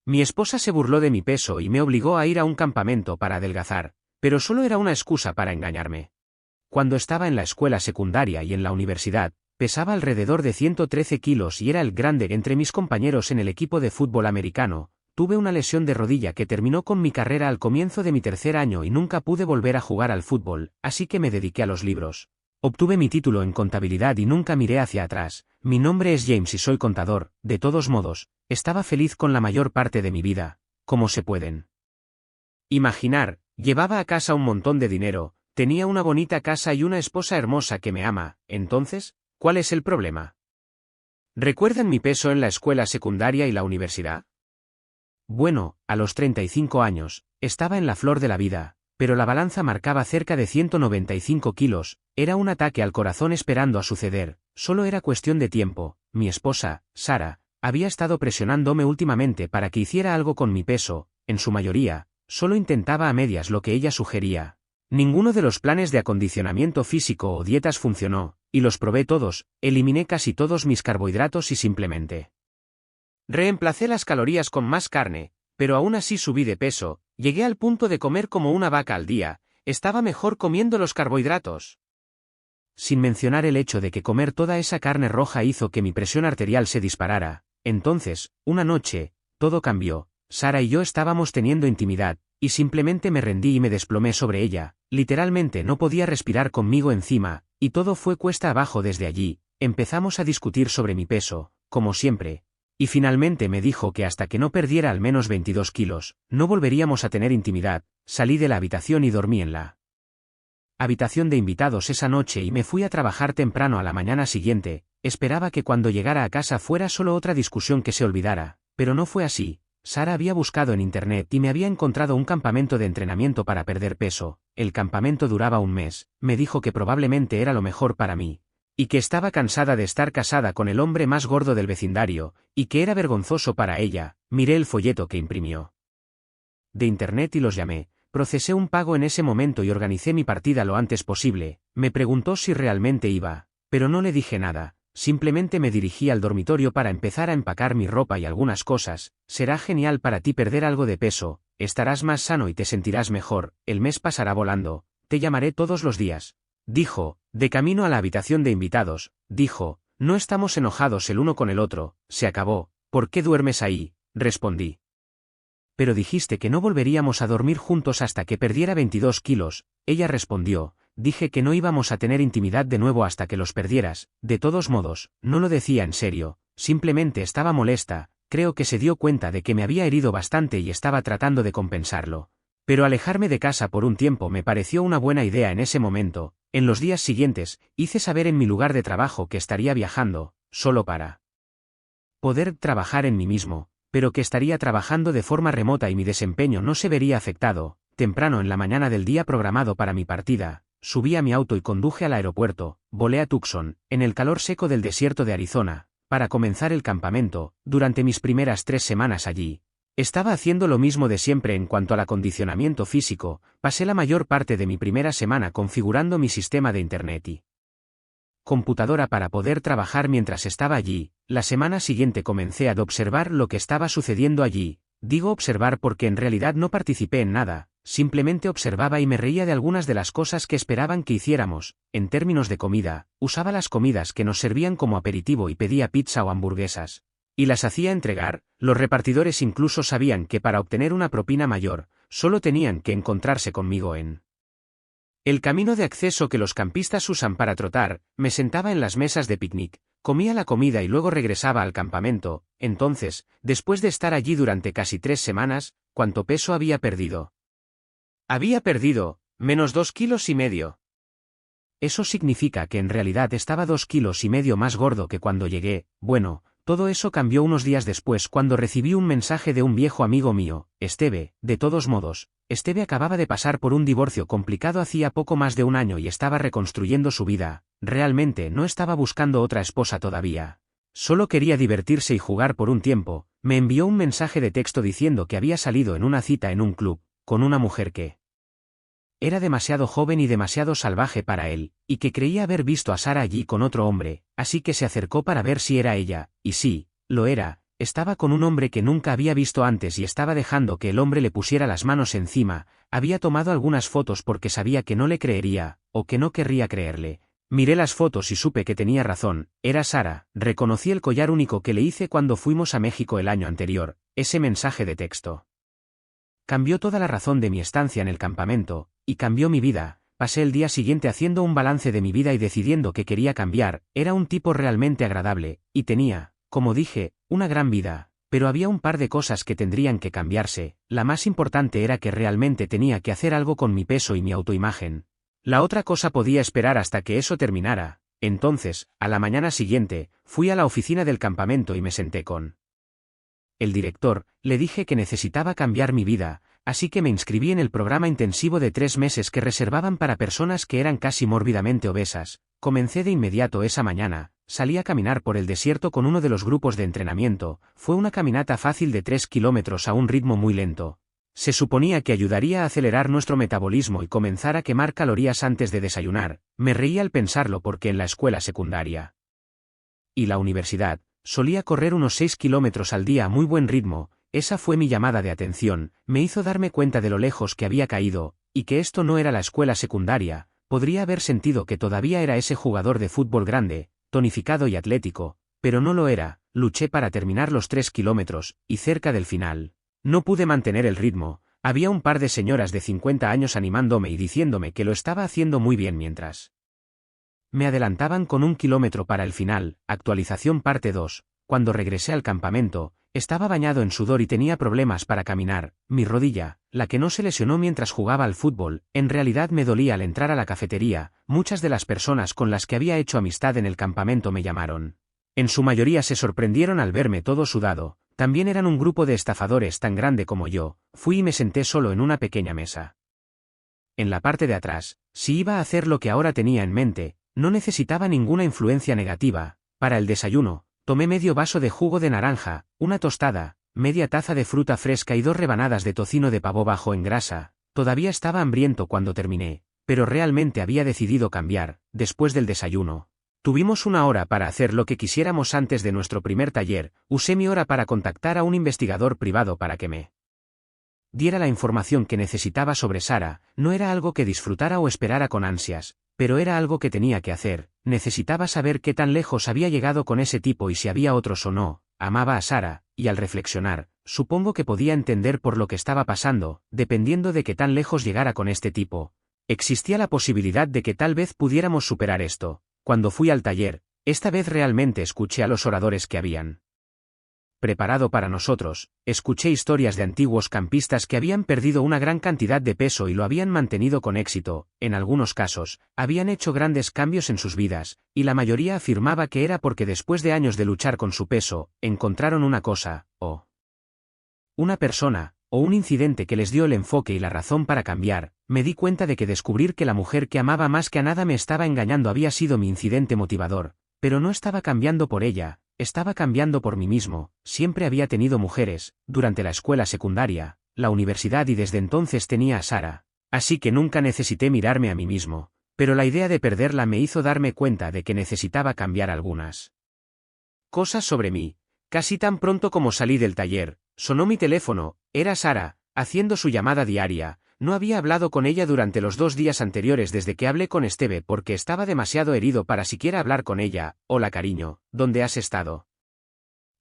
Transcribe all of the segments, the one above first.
Mi esposa se burló de mi peso y me obligó a ir a un campamento para adelgazar, pero solo era una excusa para engañarme. Cuando estaba en la escuela secundaria y en la universidad, pesaba alrededor de 113 kilos y era el grande entre mis compañeros en el equipo de fútbol americano. Tuve una lesión de rodilla que terminó con mi carrera al comienzo de mi tercer año y nunca pude volver a jugar al fútbol, así que me dediqué a los libros. Obtuve mi título en contabilidad y nunca miré hacia atrás. Mi nombre es James y soy contador. De todos modos, estaba feliz con la mayor parte de mi vida, como se pueden imaginar. Llevaba a casa un montón de dinero, tenía una bonita casa y una esposa hermosa que me ama. Entonces, ¿cuál es el problema? ¿Recuerdan mi peso en la escuela secundaria y la universidad? Bueno, a los 35 años, estaba en la flor de la vida, pero la balanza marcaba cerca de 195 kilos, era un ataque al corazón esperando a suceder, solo era cuestión de tiempo. Mi esposa, Sara, había estado presionándome últimamente para que hiciera algo con mi peso, en su mayoría, solo intentaba a medias lo que ella sugería. Ninguno de los planes de acondicionamiento físico o dietas funcionó, y los probé todos, eliminé casi todos mis carbohidratos y simplemente reemplacé las calorías con más carne, pero aún así subí de peso, llegué al punto de comer como una vaca al día, estaba mejor comiendo los carbohidratos. Sin mencionar el hecho de que comer toda esa carne roja hizo que mi presión arterial se disparara. Entonces, una noche, todo cambió. Sara y yo estábamos teniendo intimidad, y simplemente me rendí y me desplomé sobre ella, literalmente no podía respirar conmigo encima, y todo fue cuesta abajo desde allí. Empezamos a discutir sobre mi peso, como siempre. Y finalmente me dijo que hasta que no perdiera al menos 22 kilos, no volveríamos a tener intimidad. Salí de la habitación y dormí en la habitación de invitados esa noche y me fui a trabajar temprano a la mañana siguiente. Esperaba que cuando llegara a casa fuera solo otra discusión que se olvidara, pero no fue así. Sara había buscado en internet y me había encontrado un campamento de entrenamiento para perder peso. El campamento duraba un mes, me dijo que probablemente era lo mejor para mí, y que estaba cansada de estar casada con el hombre más gordo del vecindario, y que era vergonzoso para ella. Miré el folleto que imprimió de internet y los llamé. Procesé un pago en ese momento y organicé mi partida lo antes posible. Me preguntó si realmente iba, pero no le dije nada, simplemente me dirigí al dormitorio para empezar a empacar mi ropa y algunas cosas. Será genial para ti perder algo de peso, estarás más sano y te sentirás mejor, el mes pasará volando, te llamaré todos los días. Dijo, de camino a la habitación de invitados, dijo, no estamos enojados el uno con el otro, se acabó, ¿por qué duermes ahí? Respondí. Pero dijiste que no volveríamos a dormir juntos hasta que perdiera 22 kilos, ella respondió, dije que no íbamos a tener intimidad de nuevo hasta que los perdieras. De todos modos, no lo decía en serio, simplemente estaba molesta, creo que se dio cuenta de que me había herido bastante y estaba tratando de compensarlo. Pero alejarme de casa por un tiempo me pareció una buena idea en ese momento. En los días siguientes, hice saber en mi lugar de trabajo que estaría viajando, solo para poder trabajar en mí mismo, pero que estaría trabajando de forma remota y mi desempeño no se vería afectado. Temprano en la mañana del día programado para mi partida, subí a mi auto y conduje al aeropuerto. Volé a Tucson, en el calor seco del desierto de Arizona, para comenzar el campamento. Durante mis primeras 3 semanas allí, estaba haciendo lo mismo de siempre en cuanto al acondicionamiento físico. Pasé la mayor parte de mi primera semana configurando mi sistema de internet y computadora para poder trabajar mientras estaba allí. La semana siguiente comencé a observar lo que estaba sucediendo allí. Digo observar porque en realidad no participé en nada, simplemente observaba y me reía de algunas de las cosas que esperaban que hiciéramos. En términos de comida, usaba las comidas que nos servían como aperitivo y pedía pizza o hamburguesas, y las hacía entregar. Los repartidores incluso sabían que para obtener una propina mayor, solo tenían que encontrarse conmigo en el camino de acceso que los campistas usan para trotar. Me sentaba en las mesas de picnic, comía la comida y luego regresaba al campamento. Entonces, después de estar allí durante casi 3 semanas, ¿cuánto peso había perdido? Había perdido, menos 2,5 kilos. Eso significa que en realidad estaba 2,5 kilos más gordo que cuando llegué. Bueno, todo eso cambió unos días después cuando recibí un mensaje de un viejo amigo mío, Esteve. De todos modos, Esteve acababa de pasar por un divorcio complicado hacía poco más de un año y estaba reconstruyendo su vida. Realmente no estaba buscando otra esposa todavía. Solo quería divertirse y jugar por un tiempo. Me envió un mensaje de texto diciendo que había salido en una cita en un club, con una mujer que era demasiado joven y demasiado salvaje para él, y que creía haber visto a Sara allí con otro hombre, así que se acercó para ver si era ella, y sí, lo era. Estaba con un hombre que nunca había visto antes y estaba dejando que el hombre le pusiera las manos encima. Había tomado algunas fotos porque sabía que no le creería, o que no querría creerle. Miré las fotos y supe que tenía razón, era Sara. Reconocí el collar único que le hice cuando fuimos a México el año anterior, ese mensaje de texto. Cambió toda la razón de mi estancia en el campamento, y cambió mi vida. Pasé el día siguiente haciendo un balance de mi vida y decidiendo que quería cambiar. Era un tipo realmente agradable, y tenía, como dije, una gran vida, pero había un par de cosas que tendrían que cambiarse. La más importante era que realmente tenía que hacer algo con mi peso y mi autoimagen. La otra cosa podía esperar hasta que eso terminara. Entonces, a la mañana siguiente, fui a la oficina del campamento y me senté con el director. Le dije que necesitaba cambiar mi vida, así que me inscribí en el programa intensivo de 3 meses que reservaban para personas que eran casi mórbidamente obesas. Comencé de inmediato esa mañana. Salí a caminar por el desierto con uno de los grupos de entrenamiento. Fue una caminata fácil de 3 kilómetros a un ritmo muy lento. Se suponía que ayudaría a acelerar nuestro metabolismo y comenzar a quemar calorías antes de desayunar. Me reí al pensarlo porque en la escuela secundaria y la universidad solía correr unos 6 kilómetros al día a muy buen ritmo. Esa fue mi llamada de atención. Me hizo darme cuenta de lo lejos que había caído, y que esto no era la escuela secundaria. Podría haber sentido que todavía era ese jugador de fútbol grande, tonificado y atlético, pero no lo era. Luché para terminar los 3 kilómetros, y cerca del final no pude mantener el ritmo. Había un par de señoras de 50 años animándome y diciéndome que lo estaba haciendo muy bien mientras me adelantaban con 1 kilómetro para el final. Actualización parte 2. Cuando regresé al campamento, estaba bañado en sudor y tenía problemas para caminar. Mi rodilla, la que no se lesionó mientras jugaba al fútbol, en realidad me dolía al entrar a la cafetería. Muchas de las personas con las que había hecho amistad en el campamento me llamaron. En su mayoría se sorprendieron al verme todo sudado. También eran un grupo de estafadores tan grande como yo. Fui y me senté solo en una pequeña mesa en la parte de atrás. Si iba a hacer lo que ahora tenía en mente, no necesitaba ninguna influencia negativa. Para el desayuno, tomé medio vaso de jugo de naranja, una tostada, media taza de fruta fresca y 2 rebanadas de tocino de pavo bajo en grasa. Todavía estaba hambriento cuando terminé, pero realmente había decidido cambiar. Después del desayuno, tuvimos 1 hora para hacer lo que quisiéramos antes de nuestro primer taller. Usé mi hora para contactar a un investigador privado para que me diera la información que necesitaba sobre Sara. No era algo que disfrutara o esperara con ansias, pero era algo que tenía que hacer. Necesitaba saber qué tan lejos había llegado con ese tipo y si había otros o no. Amaba a Sara, y al reflexionar, supongo que podía entender por lo que estaba pasando. Dependiendo de qué tan lejos llegara con este tipo, existía la posibilidad de que tal vez pudiéramos superar esto. Cuando fui al taller, esta vez realmente escuché a los oradores que habían preparado para nosotros. Escuché historias de antiguos campistas que habían perdido una gran cantidad de peso y lo habían mantenido con éxito. En algunos casos, habían hecho grandes cambios en sus vidas, y la mayoría afirmaba que era porque después de años de luchar con su peso, encontraron una cosa, o una persona, o un incidente que les dio el enfoque y la razón para cambiar. Me di cuenta de que descubrir que la mujer que amaba más que a nada me estaba engañando había sido mi incidente motivador, pero no estaba cambiando por ella. Estaba cambiando por mí mismo. Siempre había tenido mujeres, durante la escuela secundaria, la universidad y desde entonces tenía a Sara. Así que nunca necesité mirarme a mí mismo, pero la idea de perderla me hizo darme cuenta de que necesitaba cambiar algunas cosas sobre mí. Casi tan pronto como salí del taller, sonó mi teléfono. Era Sara, haciendo su llamada diaria. No había hablado con ella durante los 2 días anteriores desde que hablé con Esteve porque estaba demasiado herido para siquiera hablar con ella. Hola cariño, ¿dónde has estado?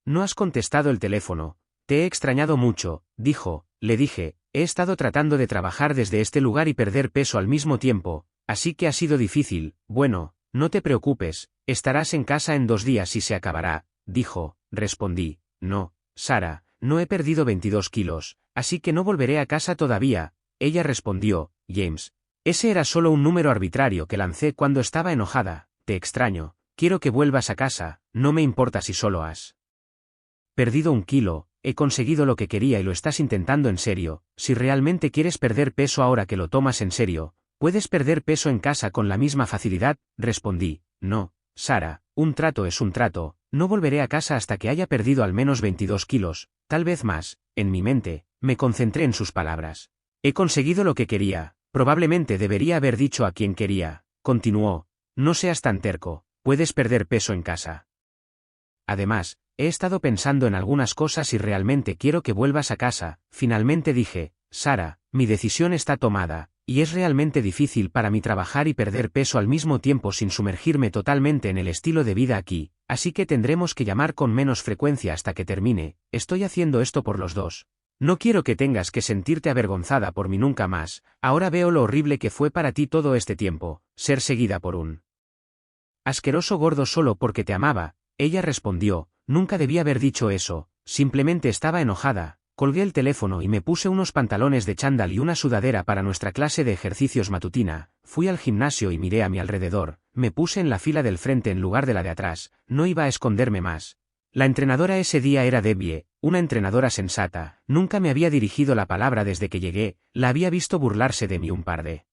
No has contestado el teléfono. Te he extrañado mucho, dijo. Le dije, he estado tratando de trabajar desde este lugar y perder peso al mismo tiempo, así que ha sido difícil. Bueno, no te preocupes, estarás en casa en 2 días y se acabará, dijo. Respondí, no, Sara, no he perdido 22 kilos, así que no volveré a casa todavía. Ella respondió, James, ese era solo un número arbitrario que lancé cuando estaba enojada. Te extraño, quiero que vuelvas a casa, no me importa si solo has perdido 1 kilo, he conseguido lo que quería y lo estás intentando en serio. Si realmente quieres perder peso ahora que lo tomas en serio, ¿puedes perder peso en casa con la misma facilidad? Respondí, no, Sara, un trato es un trato, no volveré a casa hasta que haya perdido al menos 22 kilos, tal vez más. En mi mente, me concentré en sus palabras. He conseguido lo que quería. Probablemente debería haber dicho a quien quería. Continuó, no seas tan terco, puedes perder peso en casa. Además, he estado pensando en algunas cosas y realmente quiero que vuelvas a casa. Finalmente dije, Sara, mi decisión está tomada, y es realmente difícil para mí trabajar y perder peso al mismo tiempo sin sumergirme totalmente en el estilo de vida aquí, así que tendremos que llamar con menos frecuencia hasta que termine. Estoy haciendo esto por los dos. No quiero que tengas que sentirte avergonzada por mí nunca más. Ahora veo lo horrible que fue para ti todo este tiempo, ser seguida por un asqueroso gordo solo porque te amaba. Ella respondió, nunca debía haber dicho eso, simplemente estaba enojada. Colgué el teléfono y me puse unos pantalones de chándal y una sudadera para nuestra clase de ejercicios matutina. Fui al gimnasio y miré a mi alrededor. Me puse en la fila del frente en lugar de la de atrás. No iba a esconderme más. La entrenadora ese día era Debbie, una entrenadora sensata. Nunca me había dirigido la palabra desde que llegué. La había visto burlarse de mí un par de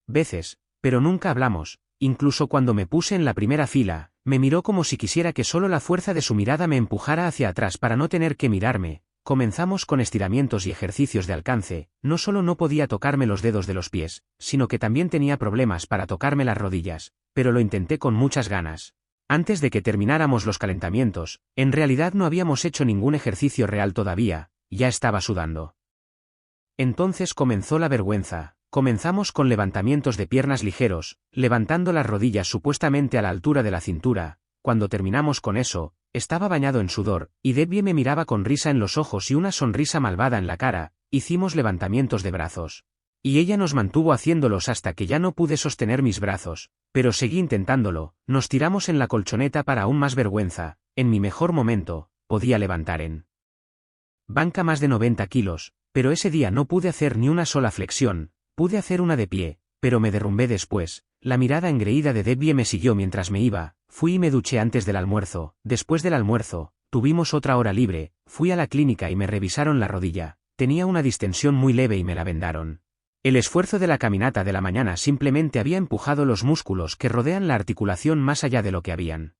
veces, pero nunca hablamos. Incluso cuando me puse en la primera fila, me miró como si quisiera que solo la fuerza de su mirada me empujara hacia atrás para no tener que mirarme. Comenzamos con estiramientos y ejercicios de alcance. No solo no podía tocarme los dedos de los pies, sino que también tenía problemas para tocarme las rodillas, pero lo intenté con muchas ganas. Antes de que termináramos los calentamientos, en realidad no habíamos hecho ningún ejercicio real todavía, ya estaba sudando. Entonces comenzó la vergüenza. Comenzamos con levantamientos de piernas ligeros, levantando las rodillas supuestamente a la altura de la cintura. Cuando terminamos con eso, estaba bañado en sudor, y Debbie me miraba con risa en los ojos y una sonrisa malvada en la cara. Hicimos levantamientos de brazos. Y ella nos mantuvo haciéndolos hasta que ya no pude sostener mis brazos, pero seguí intentándolo. Nos tiramos en la colchoneta para aún más vergüenza. En mi mejor momento, podía levantar en banca más de 90 kilos, pero ese día no pude hacer ni una sola flexión. Pude hacer una de pie, pero me derrumbé después. La mirada engreída de Debbie me siguió mientras me iba. Fui y me duché antes del almuerzo. Después del almuerzo, tuvimos otra hora libre. Fui a la clínica y me revisaron la rodilla. Tenía una distensión muy leve y me la vendaron. El esfuerzo de la caminata de la mañana simplemente había empujado los músculos que rodean la articulación más allá de lo que habían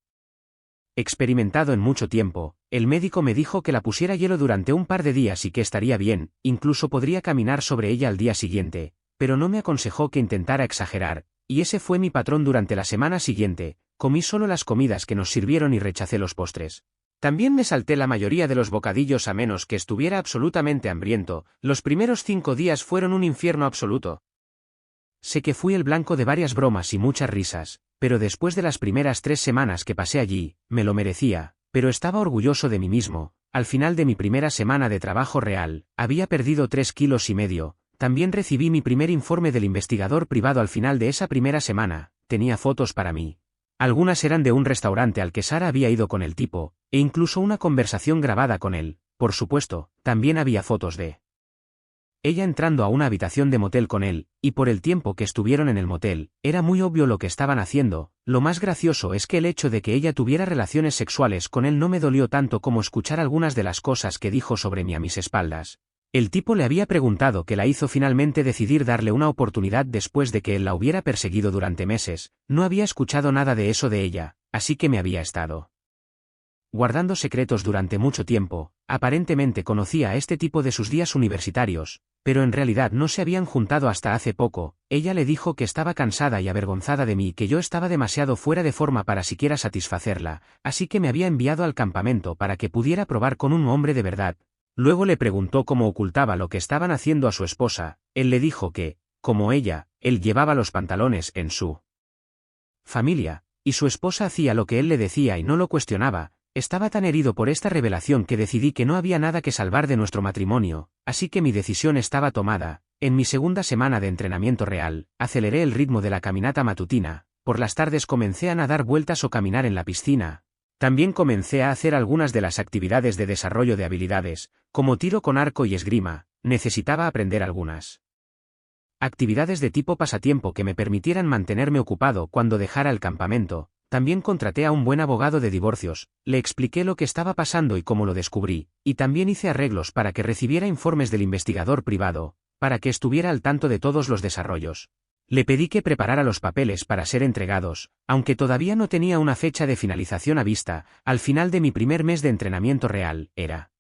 experimentado en mucho tiempo. El médico me dijo que la pusiera hielo durante un par de días y que estaría bien, incluso podría caminar sobre ella al día siguiente. Pero no me aconsejó que intentara exagerar, y ese fue mi patrón durante la semana siguiente. Comí solo las comidas que nos sirvieron y rechacé los postres. También me salté la mayoría de los bocadillos a menos que estuviera absolutamente hambriento. Los primeros 5 días fueron un infierno absoluto. Sé que fui el blanco de varias bromas y muchas risas, pero después de las primeras 3 semanas que pasé allí, me lo merecía, pero estaba orgulloso de mí mismo. Al final de mi primera semana de trabajo real, había perdido 3,5 kilos. También recibí mi primer informe del investigador privado al final de esa primera semana. Tenía fotos para mí. Algunas eran de un restaurante al que Sara había ido con el tipo, e incluso una conversación grabada con él. Por supuesto, también había fotos de ella entrando a una habitación de motel con él, y por el tiempo que estuvieron en el motel, era muy obvio lo que estaban haciendo. Lo más gracioso es que el hecho de que ella tuviera relaciones sexuales con él no me dolió tanto como escuchar algunas de las cosas que dijo sobre mí a mis espaldas. El tipo le había preguntado qué la hizo finalmente decidir darle una oportunidad después de que él la hubiera perseguido durante meses. No había escuchado nada de eso de ella, así que me había estado guardando secretos durante mucho tiempo. Aparentemente conocía a este tipo de sus días universitarios, pero en realidad no se habían juntado hasta hace poco. Ella le dijo que estaba cansada y avergonzada de mí y que yo estaba demasiado fuera de forma para siquiera satisfacerla, así que me había enviado al campamento para que pudiera probar con un hombre de verdad. Luego le preguntó cómo ocultaba lo que estaban haciendo a su esposa. Él le dijo que, como ella, él llevaba los pantalones en su familia, y su esposa hacía lo que él le decía y no lo cuestionaba. Estaba tan herido por esta revelación que decidí que no había nada que salvar de nuestro matrimonio, así que mi decisión estaba tomada. En mi segunda semana de entrenamiento real, aceleré el ritmo de la caminata matutina. Por las tardes comencé a nadar vueltas o caminar en la piscina. También comencé a hacer algunas de las actividades de desarrollo de habilidades, como tiro con arco y esgrima. Necesitaba aprender algunas actividades de tipo pasatiempo que me permitieran mantenerme ocupado cuando dejara el campamento. También contraté a un buen abogado de divorcios, le expliqué lo que estaba pasando y cómo lo descubrí, y también hice arreglos para que recibiera informes del investigador privado, para que estuviera al tanto de todos los desarrollos. Le pedí que preparara los papeles para ser entregados, aunque todavía no tenía una fecha de finalización a vista. Al final de mi primer mes de entrenamiento real, era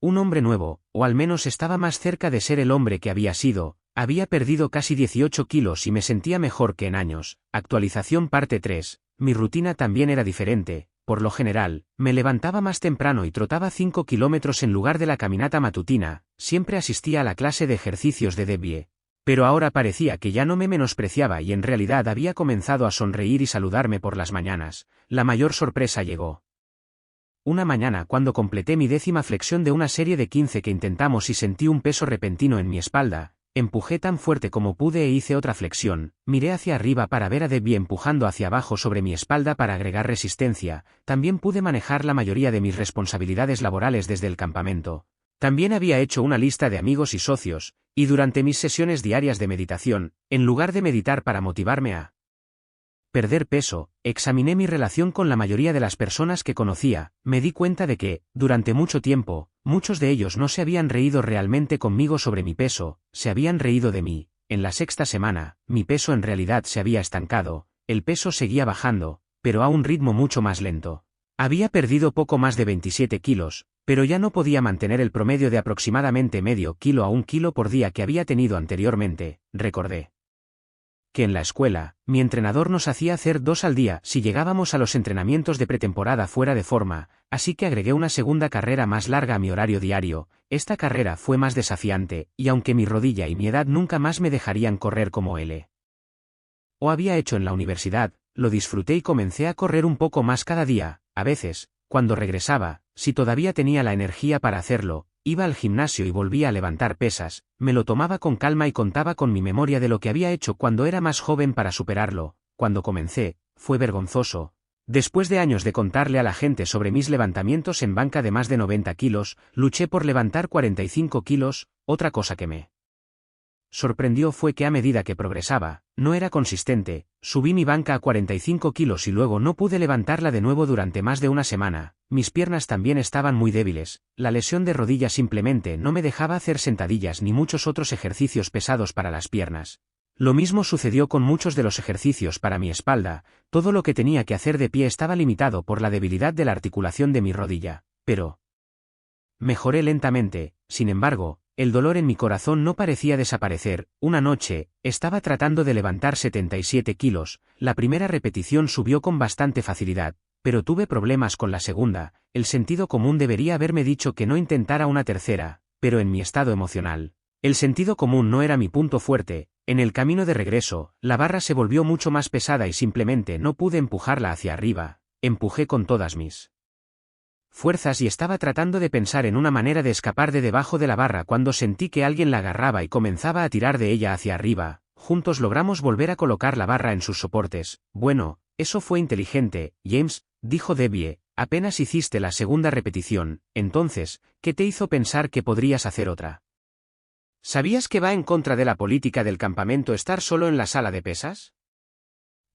un hombre nuevo, o al menos estaba más cerca de ser el hombre que había sido. Había perdido casi 18 kilos y me sentía mejor que en años. Actualización parte 3. Mi rutina también era diferente. por lo general, me levantaba más temprano y trotaba 5 kilómetros en lugar de la caminata matutina, siempre asistía a la clase de ejercicios de Debbie. Pero ahora parecía que ya no me menospreciaba y en realidad había comenzado a sonreír y saludarme por las mañanas. La mayor sorpresa llegó. Una mañana cuando completé mi 10ª flexión de una serie de 15 que intentamos y sentí un peso repentino en mi espalda, empujé tan fuerte como pude e hice otra flexión, miré hacia arriba para ver a Debbie empujando hacia abajo sobre mi espalda para agregar resistencia, también pude manejar la mayoría de mis responsabilidades laborales desde el campamento. También había hecho una lista de amigos y socios, y durante mis sesiones diarias de meditación, en lugar de meditar para motivarme a perder peso, examiné mi relación con la mayoría de las personas que conocía, me di cuenta de que, durante mucho tiempo, muchos de ellos no se habían reído realmente conmigo sobre mi peso, se habían reído de mí. En la 6ª semana, mi peso en realidad se había estancado, el peso seguía bajando, pero a un ritmo mucho más lento. Había perdido poco más de 27 kilos, pero ya no podía mantener el promedio de aproximadamente medio kilo a 1 kilo por día que había tenido anteriormente, recordé. Que en la escuela, mi entrenador nos hacía hacer 2 al día si llegábamos a los entrenamientos de pretemporada fuera de forma, así que agregué una segunda carrera más larga a mi horario diario. Esta carrera fue más desafiante, y aunque mi rodilla y mi edad nunca más me dejarían correr como él o había hecho en la universidad, lo disfruté y comencé a correr un poco más cada día. A veces, cuando regresaba, si todavía tenía la energía para hacerlo, iba al gimnasio y volvía a levantar pesas, me lo tomaba con calma y contaba con mi memoria de lo que había hecho cuando era más joven para superarlo. Cuando comencé, fue vergonzoso. Después de años de contarle a la gente sobre mis levantamientos en banca de más de 90 kilos, luché por levantar 45 kilos, otra cosa que me sorprendió fue que a medida que progresaba, no era consistente, subí mi banca a 45 kilos y luego no pude levantarla de nuevo durante más de una semana, mis piernas también estaban muy débiles, la lesión de rodilla simplemente no me dejaba hacer sentadillas ni muchos otros ejercicios pesados para las piernas. Lo mismo sucedió con muchos de los ejercicios para mi espalda, todo lo que tenía que hacer de pie estaba limitado por la debilidad de la articulación de mi rodilla, pero mejoré lentamente. Sin embargo, el dolor en mi corazón no parecía desaparecer. Una noche, estaba tratando de levantar 77 kilos, la primera repetición subió con bastante facilidad, pero tuve problemas con la segunda. El sentido común debería haberme dicho que no intentara una tercera, pero en mi estado emocional, el sentido común no era mi punto fuerte. En el camino de regreso, la barra se volvió mucho más pesada y simplemente no pude empujarla hacia arriba. Empujé con todas mis fuerzas y estaba tratando de pensar en una manera de escapar de debajo de la barra cuando sentí que alguien la agarraba y comenzaba a tirar de ella hacia arriba. Juntos logramos volver a colocar la barra en sus soportes. Bueno, eso fue inteligente, James, dijo Debbie, apenas hiciste la segunda repetición, entonces, ¿qué te hizo pensar que podrías hacer otra? ¿Sabías que va en contra de la política del campamento estar solo en la sala de pesas?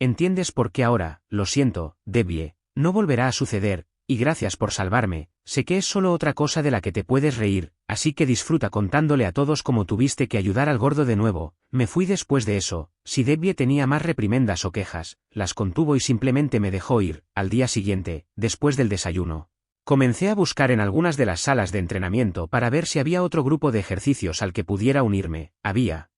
¿Entiendes por qué ahora? Lo siento, Debbie, no volverá a suceder. Y gracias por salvarme, sé que es solo otra cosa de la que te puedes reír, así que disfruta contándole a todos cómo tuviste que ayudar al gordo de nuevo. Me fui después de eso. Si Debbie tenía más reprimendas o quejas, las contuvo y simplemente me dejó ir. Al día siguiente, después del desayuno, comencé a buscar en algunas de las salas de entrenamiento para ver si había otro grupo de ejercicios al que pudiera unirme. Había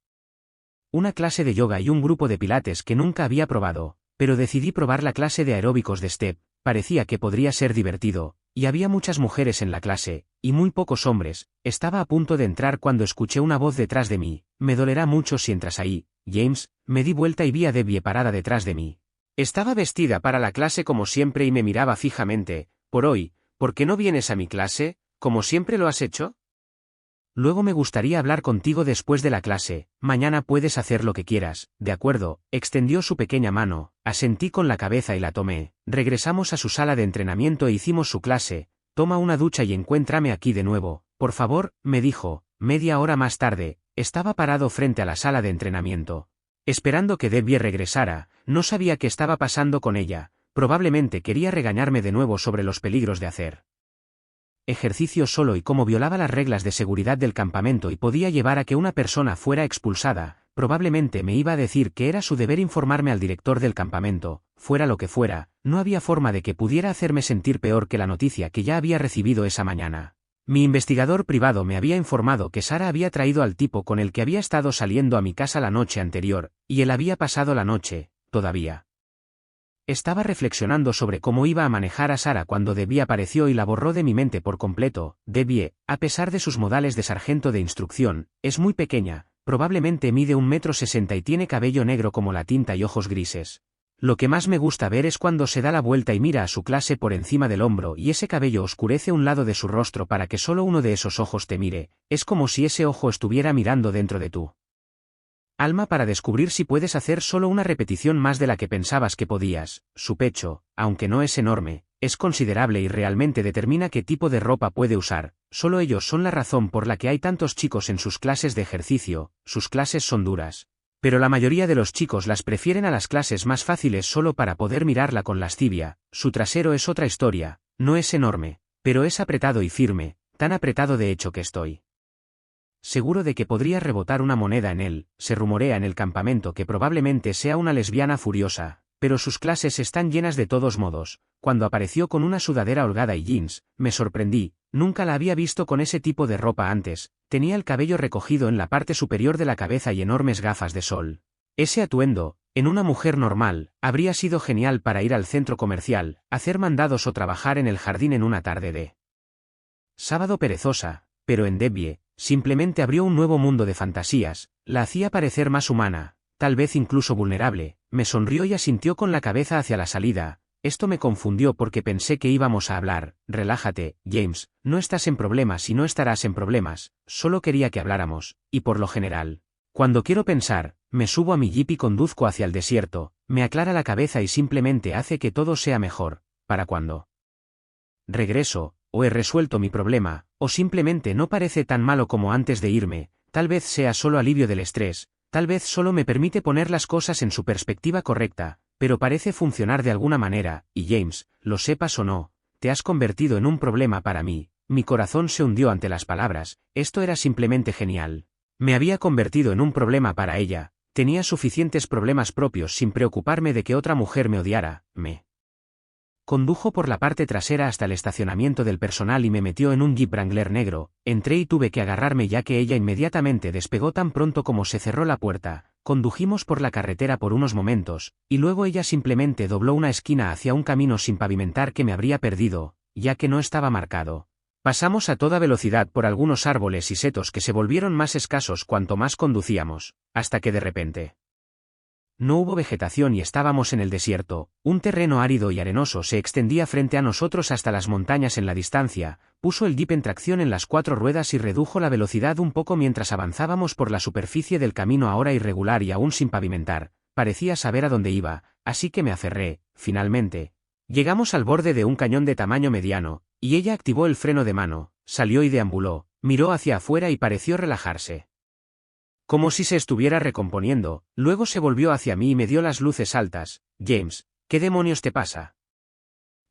una clase de yoga y un grupo de pilates que nunca había probado, pero decidí probar la clase de aeróbicos de step. Parecía que podría ser divertido, y había muchas mujeres en la clase, y muy pocos hombres. Estaba a punto de entrar cuando escuché una voz detrás de mí. Me dolerá mucho si entras ahí, James. Me di vuelta y vi a Debbie parada detrás de mí. Estaba vestida para la clase como siempre y me miraba fijamente. ¿Por qué no vienes a mi clase, como siempre lo has hecho? Luego me gustaría hablar contigo después de la clase. Mañana puedes hacer lo que quieras, ¿de acuerdo? Extendió su pequeña mano, asentí con la cabeza y la tomé. Regresamos a su sala de entrenamiento e hicimos su clase. Toma una ducha y encuéntrame aquí de nuevo, por favor, me dijo. Media hora más tarde, estaba parado frente a la sala de entrenamiento, esperando que Debbie regresara. No sabía qué estaba pasando con ella. Probablemente quería regañarme de nuevo sobre los peligros de hacer ejercicio solo y cómo violaba las reglas de seguridad del campamento y podía llevar a que una persona fuera expulsada. Probablemente me iba a decir que era su deber informarme al director del campamento. Fuera lo que fuera, no había forma de que pudiera hacerme sentir peor que la noticia que ya había recibido esa mañana. Mi investigador privado me había informado que Sara había traído al tipo con el que había estado saliendo a mi casa la noche anterior, y él había pasado la noche, todavía Estaba reflexionando sobre cómo iba a manejar a Sarah cuando Debbie apareció y la borró de mi mente por completo. Debbie, a pesar de sus modales de sargento de instrucción, es muy pequeña, probablemente mide 1,60 m y tiene cabello negro como la tinta y ojos grises. Lo que más me gusta ver es cuando se da la vuelta y mira a su clase por encima del hombro y ese cabello oscurece un lado de su rostro para que solo uno de esos ojos te mire, es como si ese ojo estuviera mirando dentro de tú. Alma para descubrir si puedes hacer solo una repetición más de la que pensabas que podías. Su pecho, aunque no es enorme, es considerable y realmente determina qué tipo de ropa puede usar. Solo ellos son la razón por la que hay tantos chicos en sus clases de ejercicio. Sus clases son duras. Pero la mayoría de los chicos las prefieren a las clases más fáciles solo para poder mirarla con lascivia. Su trasero es otra historia, no es enorme, pero es apretado y firme, tan apretado de hecho que estoy seguro de que podría rebotar una moneda en él. Se rumorea en el campamento que probablemente sea una lesbiana furiosa, pero sus clases están llenas de todos modos. Cuando apareció con una sudadera holgada y jeans, me sorprendí, nunca la había visto con ese tipo de ropa antes. Tenía el cabello recogido en la parte superior de la cabeza y enormes gafas de sol. Ese atuendo, en una mujer normal, habría sido genial para ir al centro comercial, hacer mandados o trabajar en el jardín en una tarde de sábado perezosa, pero en Debbie, simplemente abrió un nuevo mundo de fantasías, la hacía parecer más humana, tal vez incluso vulnerable. Me sonrió y asintió con la cabeza hacia la salida. Esto me confundió porque pensé que íbamos a hablar. Relájate, James, no estás en problemas y no estarás en problemas, solo quería que habláramos, y por lo general, cuando quiero pensar, me subo a mi jeep y conduzco hacia el desierto, me aclara la cabeza y simplemente hace que todo sea mejor. ¿Para cuándo regreso? O he resuelto mi problema, o simplemente no parece tan malo como antes de irme. Tal vez sea solo alivio del estrés, tal vez solo me permite poner las cosas en su perspectiva correcta, pero parece funcionar de alguna manera. Y James, lo sepas o no, te has convertido en un problema para mí. Mi corazón se hundió ante las palabras, esto era simplemente genial. Me había convertido en un problema para ella, tenía suficientes problemas propios sin preocuparme de que otra mujer me odiara. Me condujo por la parte trasera hasta el estacionamiento del personal y me metió en un Jeep Wrangler negro. Entré y tuve que agarrarme ya que ella inmediatamente despegó tan pronto como se cerró la puerta. Condujimos por la carretera por unos momentos, y luego ella simplemente dobló una esquina hacia un camino sin pavimentar que me habría perdido, ya que no estaba marcado. Pasamos a toda velocidad por algunos árboles y setos que se volvieron más escasos cuanto más conducíamos, hasta que de repente no hubo vegetación y estábamos en el desierto. Un terreno árido y arenoso se extendía frente a nosotros hasta las montañas en la distancia. Puso el jeep en tracción en las 4 ruedas y redujo la velocidad un poco mientras avanzábamos por la superficie del camino ahora irregular y aún sin pavimentar. Parecía saber a dónde iba, así que me aferré. Finalmente llegamos al borde de un cañón de tamaño mediano, y ella activó el freno de mano, salió y deambuló, miró hacia afuera y pareció relajarse, como si se estuviera recomponiendo. Luego se volvió hacia mí y me dio las luces altas. James, ¿qué demonios te pasa?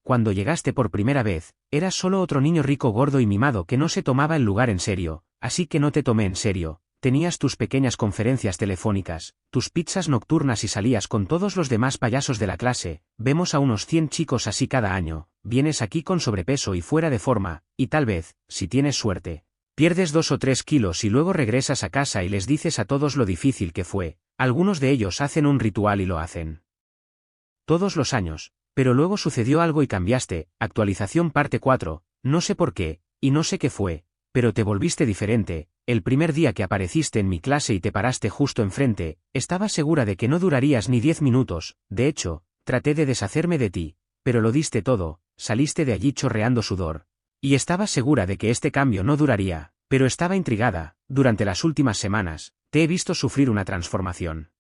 Cuando llegaste por primera vez, eras solo otro niño rico gordo y mimado que no se tomaba el lugar en serio, así que no te tomé en serio. Tenías tus pequeñas conferencias telefónicas, tus pizzas nocturnas y salías con todos los demás payasos de la clase. Vemos a unos 100 chicos así cada año. Vienes aquí con sobrepeso y fuera de forma, y tal vez, si tienes suerte, pierdes 2 o 3 kilos y luego regresas a casa y les dices a todos lo difícil que fue. Algunos de ellos hacen un ritual y lo hacen todos los años, pero luego sucedió algo y cambiaste. Actualización parte 4, no sé por qué, y no sé qué fue, pero te volviste diferente. El primer día que apareciste en mi clase y te paraste justo enfrente, estaba segura de que no durarías ni 10 minutos, de hecho, traté de deshacerme de ti, pero lo diste todo, saliste de allí chorreando sudor. Y estaba segura de que este cambio no duraría, pero estaba intrigada. Durante las últimas semanas, te he visto sufrir una transformación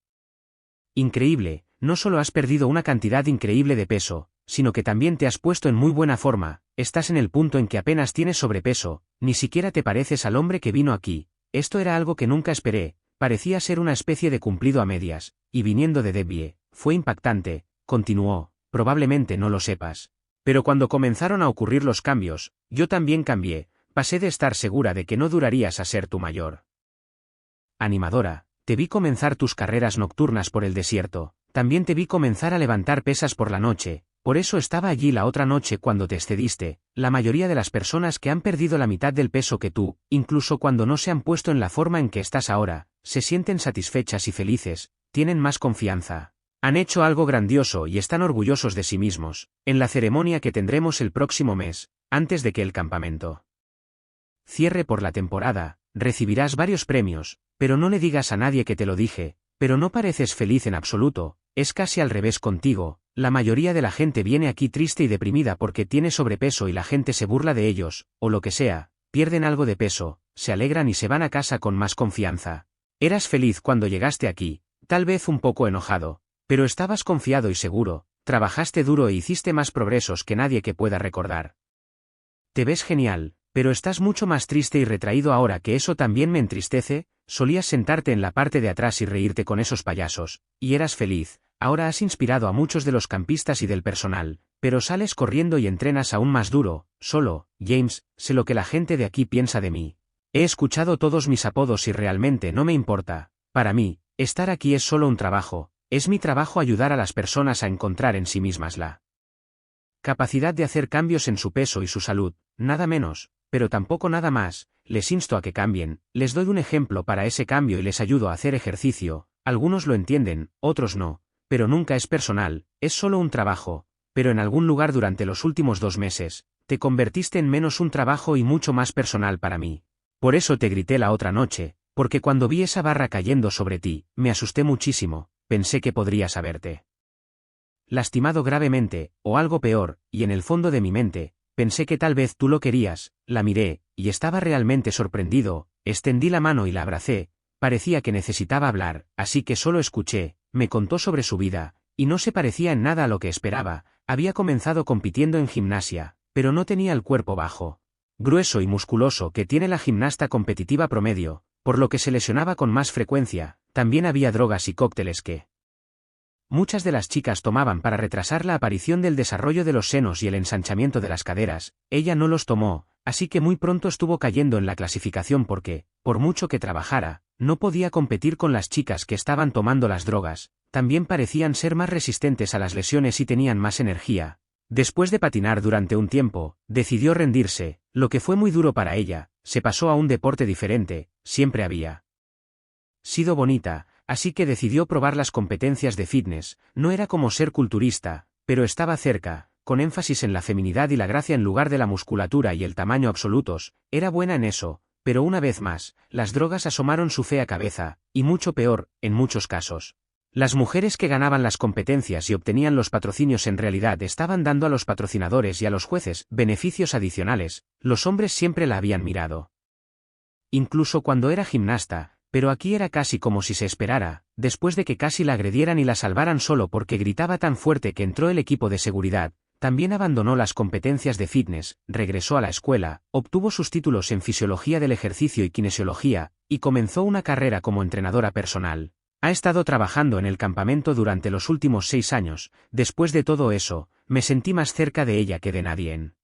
increíble. No solo has perdido una cantidad increíble de peso, sino que también te has puesto en muy buena forma. Estás en el punto en que apenas tienes sobrepeso, ni siquiera te pareces al hombre que vino aquí. Esto era algo que nunca esperé, parecía ser una especie de cumplido a medias, y viniendo de Debbie, fue impactante. Continuó, probablemente no lo sepas, pero cuando comenzaron a ocurrir los cambios, yo también cambié. Pasé de estar segura de que no durarías a ser tu mayor animadora. Te vi comenzar tus carreras nocturnas por el desierto, también te vi comenzar a levantar pesas por la noche. Por eso estaba allí la otra noche cuando te excediste. La mayoría de las personas que han perdido la mitad del peso que tú, incluso cuando no se han puesto en la forma en que estás ahora, se sienten satisfechas y felices, tienen más confianza. Han hecho algo grandioso y están orgullosos de sí mismos, en la ceremonia que tendremos el próximo mes, antes de que el campamento cierre por la temporada, recibirás varios premios, pero no le digas a nadie que te lo dije, pero no pareces feliz en absoluto, es casi al revés contigo, la mayoría de la gente viene aquí triste y deprimida porque tiene sobrepeso y la gente se burla de ellos, o lo que sea, pierden algo de peso, se alegran y se van a casa con más confianza. Eras feliz cuando llegaste aquí, tal vez un poco enojado, pero estabas confiado y seguro, trabajaste duro e hiciste más progresos que nadie que pueda recordar. Te ves genial, pero estás mucho más triste y retraído ahora que eso también me entristece, solías sentarte en la parte de atrás y reírte con esos payasos, y eras feliz, ahora has inspirado a muchos de los campistas y del personal, pero sales corriendo y entrenas aún más duro, solo, James, sé lo que la gente de aquí piensa de mí. He escuchado todos mis apodos y realmente no me importa, para mí, estar aquí es solo un trabajo, es mi trabajo ayudar a las personas a encontrar en sí mismas la capacidad de hacer cambios en su peso y su salud, nada menos, pero tampoco nada más, les insto a que cambien, les doy un ejemplo para ese cambio y les ayudo a hacer ejercicio, algunos lo entienden, otros no, pero nunca es personal, es solo un trabajo, pero en algún lugar durante los últimos 2 meses, te convertiste en menos un trabajo y mucho más personal para mí. Por eso te grité la otra noche, porque cuando vi esa barra cayendo sobre ti, me asusté muchísimo, pensé que podrías haberte lastimado gravemente, o algo peor, y en el fondo de mi mente, pensé que tal vez tú lo querías, la miré, y estaba realmente sorprendido, extendí la mano y la abracé, parecía que necesitaba hablar, así que solo escuché, me contó sobre su vida, y no se parecía en nada a lo que esperaba, había comenzado compitiendo en gimnasia, pero no tenía el cuerpo bajo, grueso y musculoso que tiene la gimnasta competitiva promedio, por lo que se lesionaba con más frecuencia, también había drogas y cócteles que muchas de las chicas tomaban para retrasar la aparición del desarrollo de los senos y el ensanchamiento de las caderas, ella no los tomó, así que muy pronto estuvo cayendo en la clasificación porque, por mucho que trabajara, no podía competir con las chicas que estaban tomando las drogas, también parecían ser más resistentes a las lesiones y tenían más energía. Después de patinar durante un tiempo, decidió rendirse, lo que fue muy duro para ella, se pasó a un deporte diferente, siempre había sido bonita, así que decidió probar las competencias de fitness, no era como ser culturista, pero estaba cerca, con énfasis en la feminidad y la gracia en lugar de la musculatura y el tamaño absolutos, era buena en eso, pero una vez más, las drogas asomaron su fea cabeza, y mucho peor, en muchos casos. Las mujeres que ganaban las competencias y obtenían los patrocinios en realidad estaban dando a los patrocinadores y a los jueces beneficios adicionales, los hombres siempre la habían mirado. Incluso cuando era gimnasta, pero aquí era casi como si se esperara, después de que casi la agredieran y la salvaran solo porque gritaba tan fuerte que entró el equipo de seguridad, también abandonó las competencias de fitness, regresó a la escuela, obtuvo sus títulos en fisiología del ejercicio y kinesiología, y comenzó una carrera como entrenadora personal. Ha estado trabajando en el campamento durante los últimos 6 años, después de todo eso, me sentí más cerca de ella que de nadie en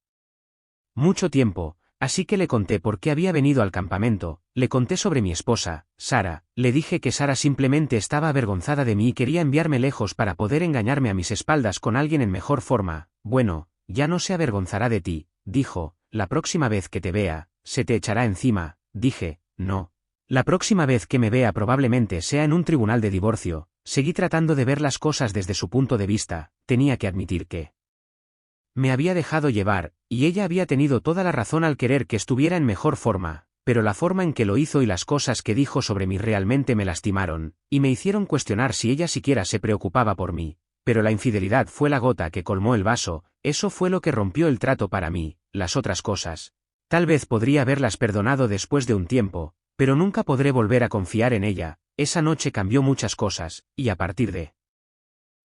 mucho tiempo. Así que le conté por qué había venido al campamento, le conté sobre mi esposa, Sara, le dije que Sara simplemente estaba avergonzada de mí y quería enviarme lejos para poder engañarme a mis espaldas con alguien en mejor forma. Bueno, ya no se avergonzará de ti, dijo, la próxima vez que te vea, se te echará encima, dije, no. La próxima vez que me vea probablemente sea en un tribunal de divorcio, seguí tratando de ver las cosas desde su punto de vista, tenía que admitir que me había dejado llevar, y ella había tenido toda la razón al querer que estuviera en mejor forma, pero la forma en que lo hizo y las cosas que dijo sobre mí realmente me lastimaron, y me hicieron cuestionar si ella siquiera se preocupaba por mí. Pero la infidelidad fue la gota que colmó el vaso, eso fue lo que rompió el trato para mí, las otras cosas. Tal vez podría haberlas perdonado después de un tiempo, pero nunca podré volver a confiar en ella, esa noche cambió muchas cosas, y a partir de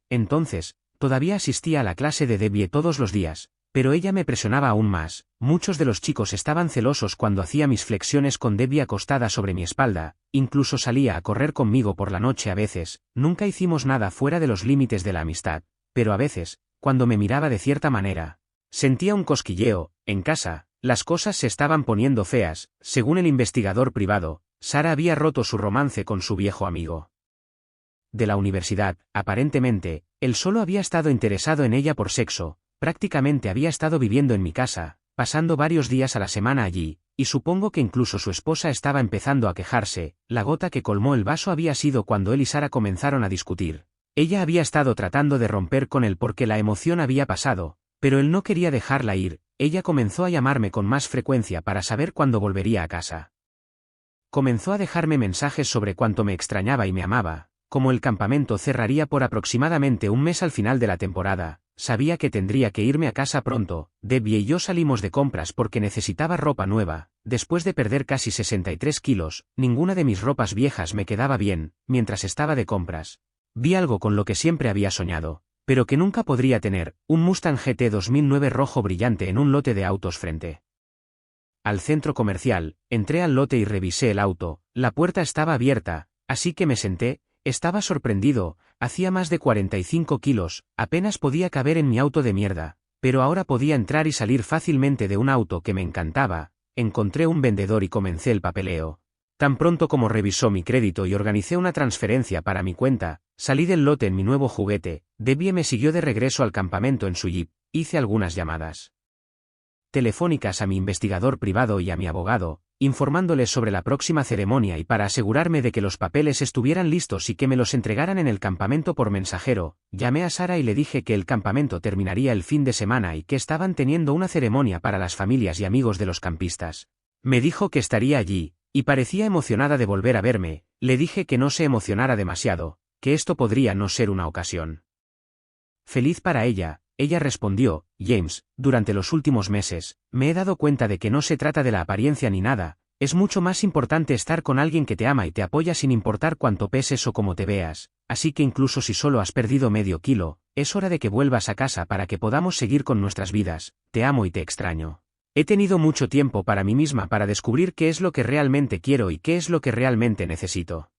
entonces, todavía asistía a la clase de Debbie todos los días, pero ella me presionaba aún más, muchos de los chicos estaban celosos cuando hacía mis flexiones con Debbie acostada sobre mi espalda, incluso salía a correr conmigo por la noche a veces, nunca hicimos nada fuera de los límites de la amistad, pero a veces, cuando me miraba de cierta manera, sentía un cosquilleo. En casa, las cosas se estaban poniendo feas, según el investigador privado, Sara había roto su romance con su viejo amigo de la universidad, aparentemente, él solo había estado interesado en ella por sexo, prácticamente había estado viviendo en mi casa, pasando varios días a la semana allí, y supongo que incluso su esposa estaba empezando a quejarse. La gota que colmó el vaso había sido cuando él y Sara comenzaron a discutir. Ella había estado tratando de romper con él porque la emoción había pasado, pero él no quería dejarla ir. Ella comenzó a llamarme con más frecuencia para saber cuándo volvería a casa. Comenzó a dejarme mensajes sobre cuánto me extrañaba y me amaba. Como el campamento cerraría por aproximadamente un mes al final de la temporada, sabía que tendría que irme a casa pronto. Debbie y yo salimos de compras porque necesitaba ropa nueva. Después de perder casi 63 kilos, ninguna de mis ropas viejas me quedaba bien. Mientras estaba de compras, vi algo con lo que siempre había soñado, pero que nunca podría tener: un Mustang GT 2009 rojo brillante en un lote de autos frente al centro comercial. Entré al lote y revisé el auto. La puerta estaba abierta, así que me senté. Estaba sorprendido. Hacía más de 45 kilos, apenas podía caber en mi auto de mierda, pero ahora podía entrar y salir fácilmente de un auto que me encantaba. Encontré un vendedor y comencé el papeleo. Tan pronto como revisó mi crédito y organicé una transferencia para mi cuenta, salí del lote en mi nuevo juguete. Debbie me siguió de regreso al campamento en su jeep. Hice algunas llamadas telefónicas a mi investigador privado y a mi abogado, informándoles sobre la próxima ceremonia y para asegurarme de que los papeles estuvieran listos y que me los entregaran en el campamento por mensajero. Llamé a Sarah y le dije que el campamento terminaría el fin de semana y que estaban teniendo una ceremonia para las familias y amigos de los campistas. Me dijo que estaría allí, y parecía emocionada de volver a verme. Le dije que no se emocionara demasiado, que esto podría no ser una ocasión feliz para ella. Ella respondió: James, durante los últimos meses, me he dado cuenta de que no se trata de la apariencia ni nada. Es mucho más importante estar con alguien que te ama y te apoya sin importar cuánto peses o cómo te veas, así que incluso si solo has perdido medio kilo, es hora de que vuelvas a casa para que podamos seguir con nuestras vidas. Te amo y te extraño. He tenido mucho tiempo para mí misma para descubrir qué es lo que realmente quiero y qué es lo que realmente necesito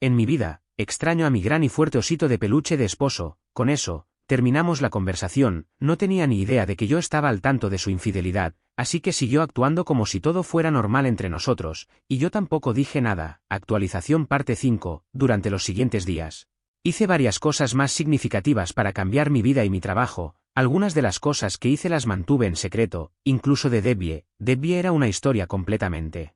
en mi vida. Extraño a mi gran y fuerte osito de peluche de esposo. Con eso terminamos la conversación. No tenía ni idea de que yo estaba al tanto de su infidelidad, así que siguió actuando como si todo fuera normal entre nosotros, y yo tampoco dije nada. Actualización parte 5. Durante los siguientes días, hice varias cosas más significativas para cambiar mi vida y mi trabajo. Algunas de las cosas que hice las mantuve en secreto, incluso de Debbie. Debbie era una historia completamente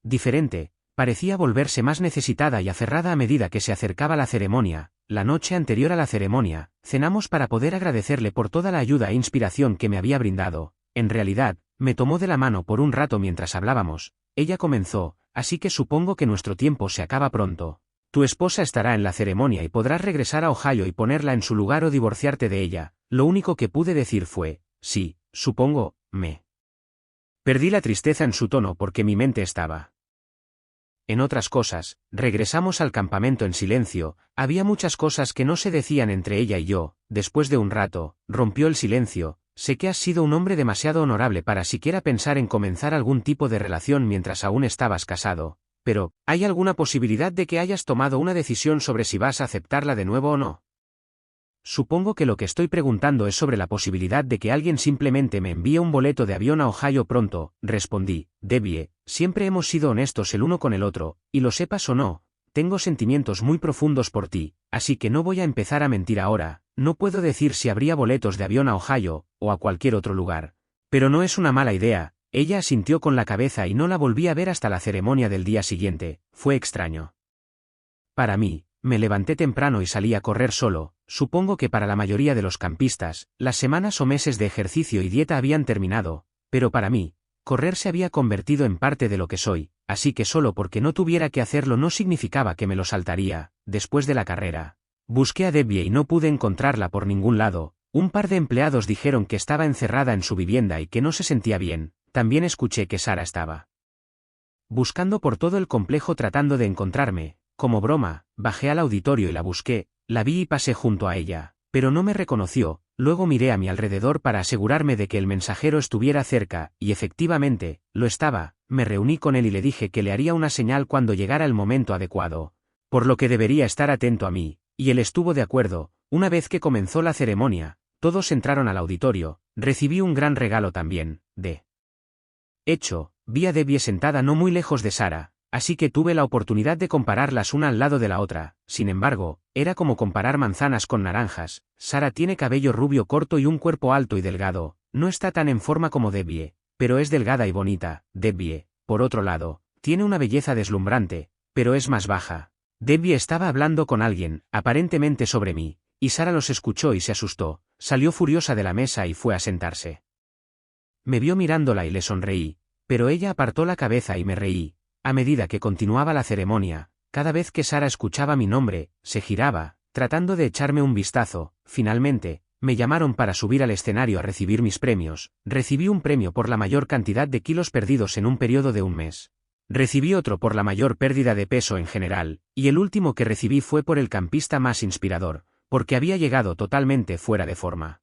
diferente. Parecía volverse más necesitada y aferrada a medida que se acercaba la ceremonia. La noche anterior a la ceremonia, cenamos para poder agradecerle por toda la ayuda e inspiración que me había brindado. En realidad, me tomó de la mano por un rato mientras hablábamos. Ella comenzó: así que supongo que nuestro tiempo se acaba pronto. Tu esposa estará en la ceremonia y podrás regresar a Ohio y ponerla en su lugar o divorciarte de ella. Lo único que pude decir fue: sí, supongo. Perdí la tristeza en su tono porque mi mente estaba en otras cosas. Regresamos al campamento en silencio. Había muchas cosas que no se decían entre ella y yo. Después de un rato, rompió el silencio: sé que has sido un hombre demasiado honorable para siquiera pensar en comenzar algún tipo de relación mientras aún estabas casado, pero, ¿hay alguna posibilidad de que hayas tomado una decisión sobre si vas a aceptarla de nuevo o no? Supongo que lo que estoy preguntando es sobre la posibilidad de que alguien simplemente me envíe un boleto de avión a Ohio pronto, respondí. Debbie, siempre hemos sido honestos el uno con el otro, y lo sepas o no, tengo sentimientos muy profundos por ti, así que no voy a empezar a mentir ahora. No puedo decir si habría boletos de avión a Ohio, o a cualquier otro lugar. Pero no es una mala idea. Ella asintió con la cabeza y no la volví a ver hasta la ceremonia del día siguiente. Fue extraño para mí. Me levanté temprano y salí a correr solo. Supongo que para la mayoría de los campistas, las semanas o meses de ejercicio y dieta habían terminado, pero para mí, correr se había convertido en parte de lo que soy, así que solo porque no tuviera que hacerlo no significaba que me lo saltaría. Después de la carrera, busqué a Debbie y no pude encontrarla por ningún lado. Un par de empleados dijeron que estaba encerrada en su vivienda y que no se sentía bien. También escuché que Sarah estaba buscando por todo el complejo tratando de encontrarme. Como broma, bajé al auditorio y la busqué. La vi y pasé junto a ella, pero no me reconoció. Luego miré a mi alrededor para asegurarme de que el mensajero estuviera cerca, y efectivamente, lo estaba. Me reuní con él y le dije que le haría una señal cuando llegara el momento adecuado, por lo que debería estar atento a mí, y él estuvo de acuerdo. Una vez que comenzó la ceremonia, todos entraron al auditorio. Recibí un gran regalo también. De hecho, vi a Debbie sentada no muy lejos de Sarah, así que tuve la oportunidad de compararlas una al lado de la otra. Sin embargo, era como comparar manzanas con naranjas. Sarah tiene cabello rubio corto y un cuerpo alto y delgado. No está tan en forma como Debbie, pero es delgada y bonita. Debbie, por otro lado, tiene una belleza deslumbrante, pero es más baja. Debbie estaba hablando con alguien, aparentemente sobre mí, y Sara los escuchó y se asustó, salió furiosa de la mesa y fue a sentarse. Me vio mirándola y le sonreí, pero ella apartó la cabeza y me reí. A medida que continuaba la ceremonia, cada vez que Sara escuchaba mi nombre, se giraba, tratando de echarme un vistazo. Finalmente, me llamaron para subir al escenario a recibir mis premios. Recibí un premio por la mayor cantidad de kilos perdidos en un periodo de un mes. Recibí otro por la mayor pérdida de peso en general, y el último que recibí fue por el campista más inspirador, porque había llegado totalmente fuera de forma.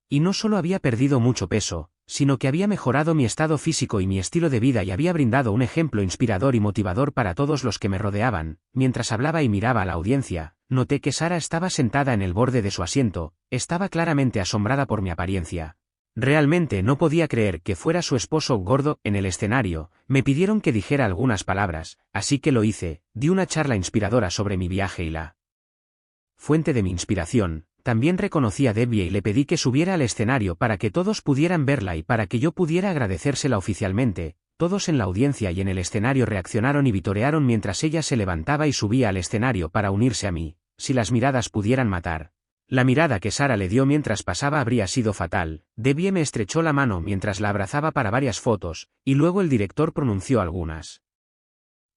Y no solo había perdido mucho peso, sino que había mejorado mi estado físico y mi estilo de vida y había brindado un ejemplo inspirador y motivador para todos los que me rodeaban. Mientras hablaba y miraba a la audiencia, noté que Sara estaba sentada en el borde de su asiento, estaba claramente asombrada por mi apariencia. Realmente no podía creer que fuera su esposo gordo. En el escenario, me pidieron que dijera algunas palabras, así que lo hice, di una charla inspiradora sobre mi viaje y la fuente de mi inspiración. También reconocí a Debbie y le pedí que subiera al escenario para que todos pudieran verla y para que yo pudiera agradecérsela oficialmente. Todos en la audiencia y en el escenario reaccionaron y vitorearon mientras ella se levantaba y subía al escenario para unirse a mí. Si las miradas pudieran matar. La mirada que Sara le dio mientras pasaba habría sido fatal. Debbie me estrechó la mano mientras la abrazaba para varias fotos, y luego el director pronunció algunas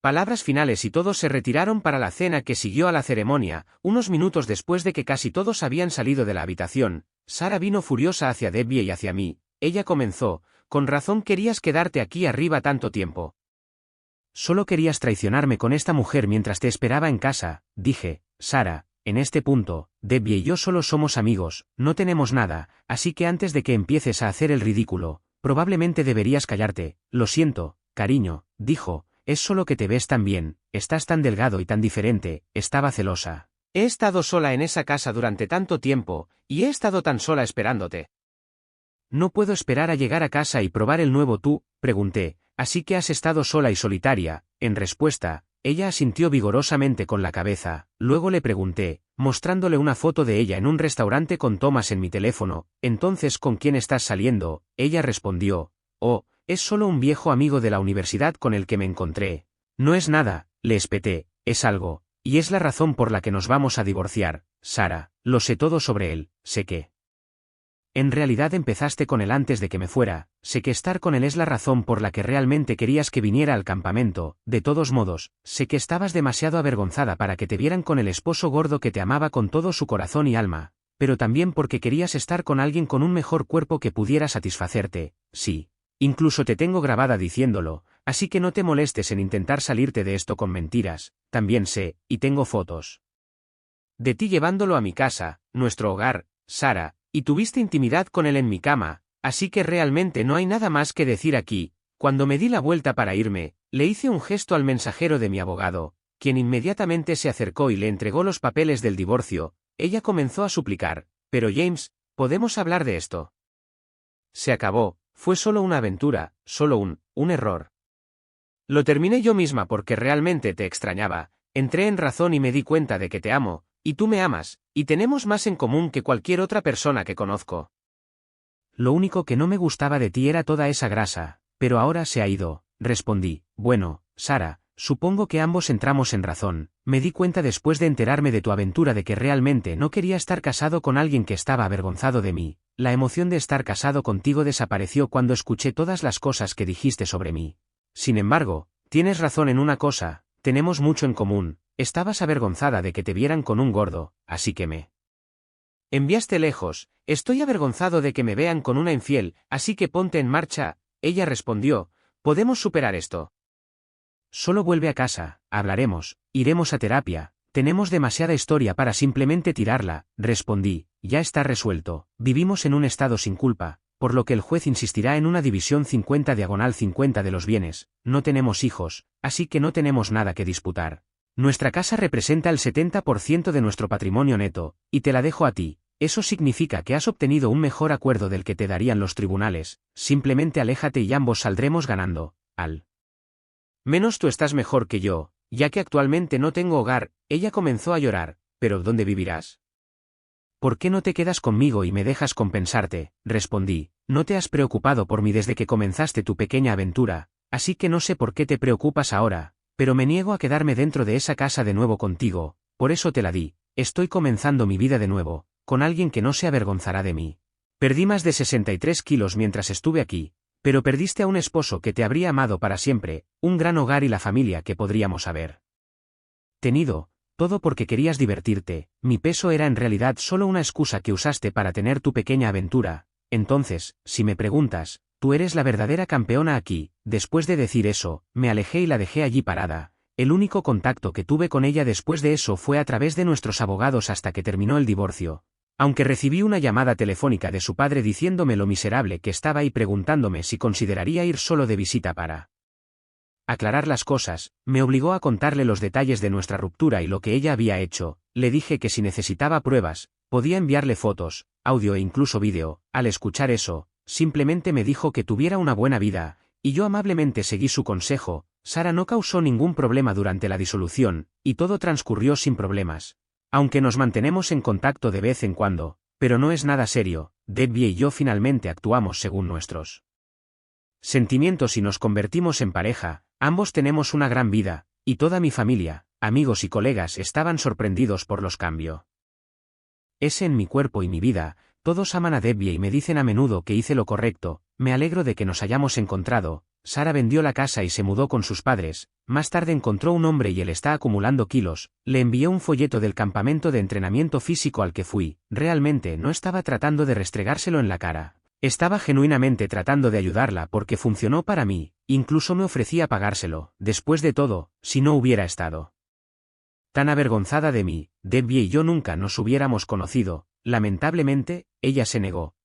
palabras finales y todos se retiraron para la cena que siguió a la ceremonia. Unos minutos después de que casi todos habían salido de la habitación, Sara vino furiosa hacia Debbie y hacia mí. Ella comenzó: con razón querías quedarte aquí arriba tanto tiempo. Solo querías traicionarme con esta mujer mientras te esperaba en casa, dije. Sara, en este punto, Debbie y yo solo somos amigos, no tenemos nada, así que antes de que empieces a hacer el ridículo, probablemente deberías callarte. Lo siento, cariño, dijo. Es solo que te ves tan bien, estás tan delgado y tan diferente. Estaba celosa. He estado sola en esa casa durante tanto tiempo, y he estado tan sola esperándote. No puedo esperar a llegar a casa y probar el nuevo tú, pregunté. Así que has estado sola y solitaria. En respuesta, ella asintió vigorosamente con la cabeza. Luego le pregunté, mostrándole una foto de ella en un restaurante con tomas en mi teléfono. Entonces, ¿con quién estás saliendo? Ella respondió, oh, es solo un viejo amigo de la universidad con el que me encontré. No es nada, le espeté, es algo, y es la razón por la que nos vamos a divorciar. Sara, lo sé todo sobre él, sé que en realidad empezaste con él antes de que me fuera, sé que estar con él es la razón por la que realmente querías que viniera al campamento. De todos modos, sé que estabas demasiado avergonzada para que te vieran con el esposo gordo que te amaba con todo su corazón y alma, pero también porque querías estar con alguien con un mejor cuerpo que pudiera satisfacerte. Sí. Incluso te tengo grabada diciéndolo, así que no te molestes en intentar salirte de esto con mentiras. También sé, y tengo fotos de ti llevándolo a mi casa, nuestro hogar, Sara, y tuviste intimidad con él en mi cama, así que realmente no hay nada más que decir aquí. Cuando me di la vuelta para irme, le hice un gesto al mensajero de mi abogado, quien inmediatamente se acercó y le entregó los papeles del divorcio. Ella comenzó a suplicar, pero James, ¿podemos hablar de esto? Se acabó. Fue solo una aventura, solo un error. Lo terminé yo misma porque realmente te extrañaba. Entré en razón y me di cuenta de que te amo, y tú me amas, y tenemos más en común que cualquier otra persona que conozco. Lo único que no me gustaba de ti era toda esa grasa, pero ahora se ha ido, respondí. Bueno, Sara, supongo que ambos entramos en razón. Me di cuenta después de enterarme de tu aventura de que realmente no quería estar casado con alguien que estaba avergonzado de mí. La emoción de estar casado contigo desapareció cuando escuché todas las cosas que dijiste sobre mí. Sin embargo, tienes razón en una cosa, tenemos mucho en común. Estabas avergonzada de que te vieran con un gordo, así que me enviaste lejos. Estoy avergonzado de que me vean con una infiel, así que ponte en marcha. Ella respondió, podemos superar esto. Solo vuelve a casa, hablaremos, iremos a terapia. Tenemos demasiada historia para simplemente tirarla, respondí. Ya está resuelto, vivimos en un estado sin culpa, por lo que el juez insistirá en una división 50/50 de los bienes. No tenemos hijos, así que no tenemos nada que disputar. Nuestra casa representa el 70% de nuestro patrimonio neto, y te la dejo a ti. Eso significa que has obtenido un mejor acuerdo del que te darían los tribunales. Simplemente aléjate y ambos saldremos ganando. Al menos tú estás mejor que yo, ya que actualmente no tengo hogar. Ella comenzó a llorar. ¿Pero dónde vivirás? ¿Por qué no te quedas conmigo y me dejas compensarte? Respondí. No te has preocupado por mí desde que comenzaste tu pequeña aventura, así que no sé por qué te preocupas ahora. Pero me niego a quedarme dentro de esa casa de nuevo contigo, por eso te la di. Estoy comenzando mi vida de nuevo, con alguien que no se avergonzará de mí. Perdí más de 63 kilos mientras estuve aquí, pero perdiste a un esposo que te habría amado para siempre, un gran hogar y la familia que podríamos haber tenido, todo porque querías divertirte. Mi peso era en realidad solo una excusa que usaste para tener tu pequeña aventura. Entonces, si me preguntas, tú eres la verdadera campeona aquí. Después de decir eso, me alejé y la dejé allí parada. El único contacto que tuve con ella después de eso fue a través de nuestros abogados hasta que terminó el divorcio. Aunque recibí una llamada telefónica de su padre diciéndome lo miserable que estaba y preguntándome si consideraría ir solo de visita para aclarar las cosas, me obligó a contarle los detalles de nuestra ruptura y lo que ella había hecho. Le dije que si necesitaba pruebas, podía enviarle fotos, audio e incluso vídeo. Al escuchar eso, simplemente me dijo que tuviera una buena vida, y yo amablemente seguí su consejo. Sara no causó ningún problema durante la disolución, y todo transcurrió sin problemas. Aunque nos mantenemos en contacto de vez en cuando, pero no es nada serio. Debbie y yo finalmente actuamos según nuestros sentimientos y nos convertimos en pareja. Ambos tenemos una gran vida, y toda mi familia, amigos y colegas estaban sorprendidos por los cambios. Ese en mi cuerpo y mi vida. Todos aman a Debbie y me dicen a menudo que hice lo correcto. Me alegro de que nos hayamos encontrado. Sara vendió la casa y se mudó con sus padres. Más tarde encontró un hombre y él está acumulando kilos. Le envié un folleto del campamento de entrenamiento físico al que fui. Realmente no estaba tratando de restregárselo en la cara. Estaba genuinamente tratando de ayudarla porque funcionó para mí. Incluso me ofrecía pagárselo. Después de todo, si no hubiera estado tan avergonzada de mí, Debbie y yo nunca nos hubiéramos conocido. Lamentablemente, ella se negó.